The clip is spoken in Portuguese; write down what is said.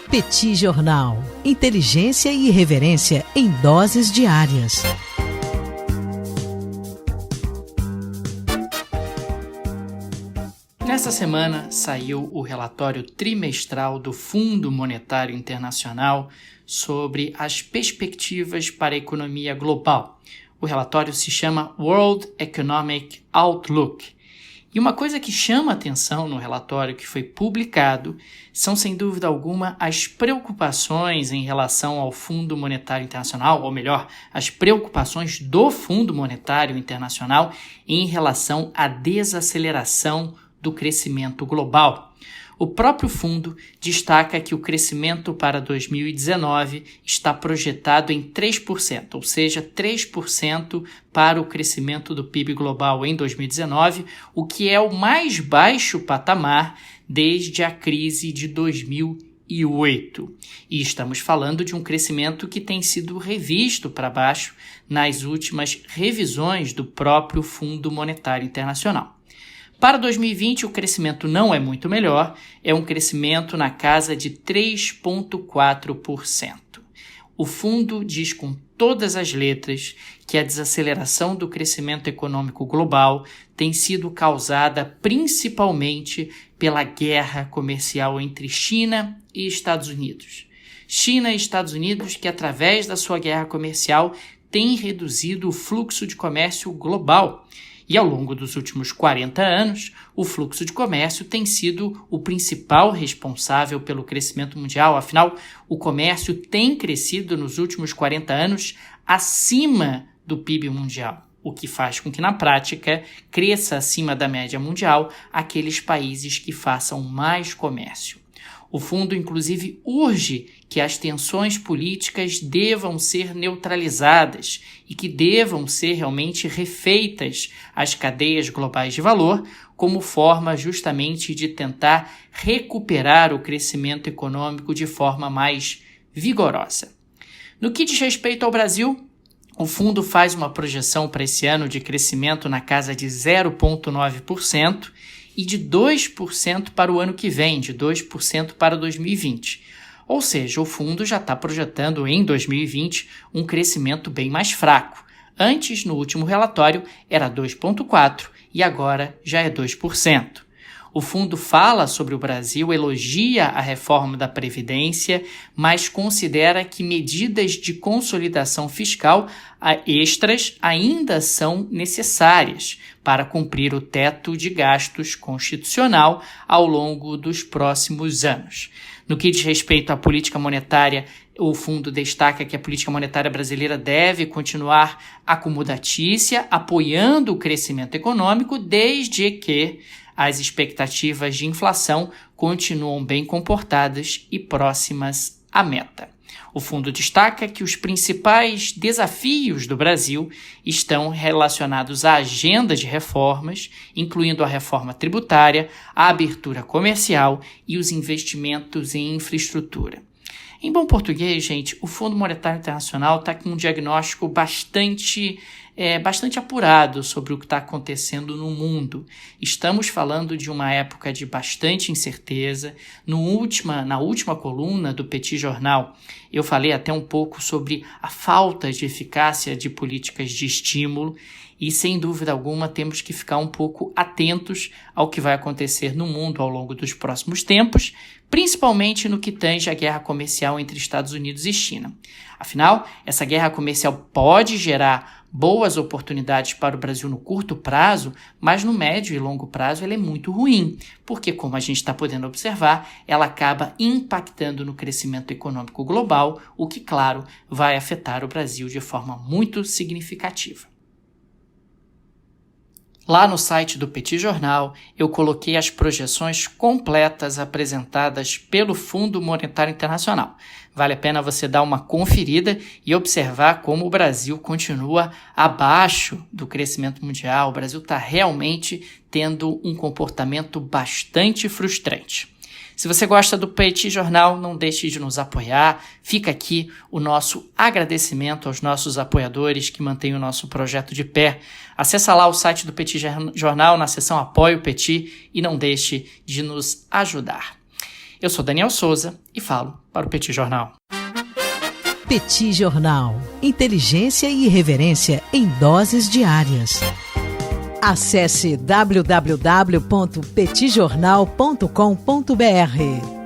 Petit Jornal. Inteligência e irreverência em doses diárias. Nessa semana saiu o relatório trimestral do Fundo Monetário Internacional sobre as perspectivas para a economia global. O relatório se chama World Economic Outlook. E uma coisa que chama atenção no relatório que foi publicado são, sem dúvida alguma, as preocupações em relação ao Fundo Monetário Internacional, ou melhor, as preocupações do Fundo Monetário Internacional em relação à desaceleração do crescimento global. O próprio fundo destaca que o crescimento para 2019 está projetado em 3%, ou seja, 3% para o crescimento do PIB global em 2019, o que é o mais baixo patamar desde a crise de 2008. E estamos falando de um crescimento que tem sido revisto para baixo nas últimas revisões do próprio Fundo Monetário Internacional. Para 2020, o crescimento não é muito melhor, é um crescimento na casa de 3,4%. O fundo diz com todas as letras que a desaceleração do crescimento econômico global tem sido causada principalmente pela guerra comercial entre China e Estados Unidos. China e Estados Unidos que, através da sua guerra comercial, têm reduzido o fluxo de comércio global. E ao longo dos últimos 40 anos, o fluxo de comércio tem sido o principal responsável pelo crescimento mundial. Afinal, o comércio tem crescido nos últimos 40 anos acima do PIB mundial, o que faz com que, na prática, cresça acima da média mundial aqueles países que façam mais comércio. O fundo, inclusive, urge que as tensões políticas devam ser neutralizadas e que devam ser realmente refeitas as cadeias globais de valor como forma justamente de tentar recuperar o crescimento econômico de forma mais vigorosa. No que diz respeito ao Brasil, o fundo faz uma projeção para esse ano de crescimento na casa de 0,9%, e de 2% para o ano que vem, de 2% para 2020. Ou seja, o fundo já está projetando em 2020 um crescimento bem mais fraco. Antes, no último relatório, era 2,4% e agora já é 2%. O fundo fala sobre o Brasil, elogia a reforma da Previdência, mas considera que medidas de consolidação fiscal extras ainda são necessárias para cumprir o teto de gastos constitucional ao longo dos próximos anos. No que diz respeito à política monetária, o fundo destaca que a política monetária brasileira deve continuar acomodatícia, apoiando o crescimento econômico, desde que as expectativas de inflação continuam bem comportadas e próximas à meta. O fundo destaca que os principais desafios do Brasil estão relacionados à agenda de reformas, incluindo a reforma tributária, a abertura comercial e os investimentos em infraestrutura. Em bom português, gente, o Fundo Monetário Internacional está com um diagnóstico bastante apurado sobre o que está acontecendo no mundo. Estamos falando de uma época de bastante incerteza. Na última coluna do Petit Jornal, eu falei até um pouco sobre a falta de eficácia de políticas de estímulo e, sem dúvida alguma, temos que ficar um pouco atentos ao que vai acontecer no mundo ao longo dos próximos tempos, principalmente no que tange à guerra comercial entre Estados Unidos e China. Afinal, essa guerra comercial pode gerar boas oportunidades para o Brasil no curto prazo, mas no médio e longo prazo ela é muito ruim, porque, como a gente está podendo observar, ela acaba impactando no crescimento econômico global, o que, claro, vai afetar o Brasil de forma muito significativa. Lá no site do Petit Jornal, eu coloquei as projeções completas apresentadas pelo Fundo Monetário Internacional. Vale a pena você dar uma conferida e observar como o Brasil continua abaixo do crescimento mundial. O Brasil está realmente tendo um comportamento bastante frustrante. Se você gosta do Petit Jornal, não deixe de nos apoiar. Fica aqui o nosso agradecimento aos nossos apoiadores que mantêm o nosso projeto de pé. Acesse lá o site do Petit Jornal na seção Apoie o Petit e não deixe de nos ajudar. Eu sou Daniel Souza e falo para o Petit Jornal. Petit Jornal. Inteligência e irreverência em doses diárias. Acesse www.petitjornal.com.br.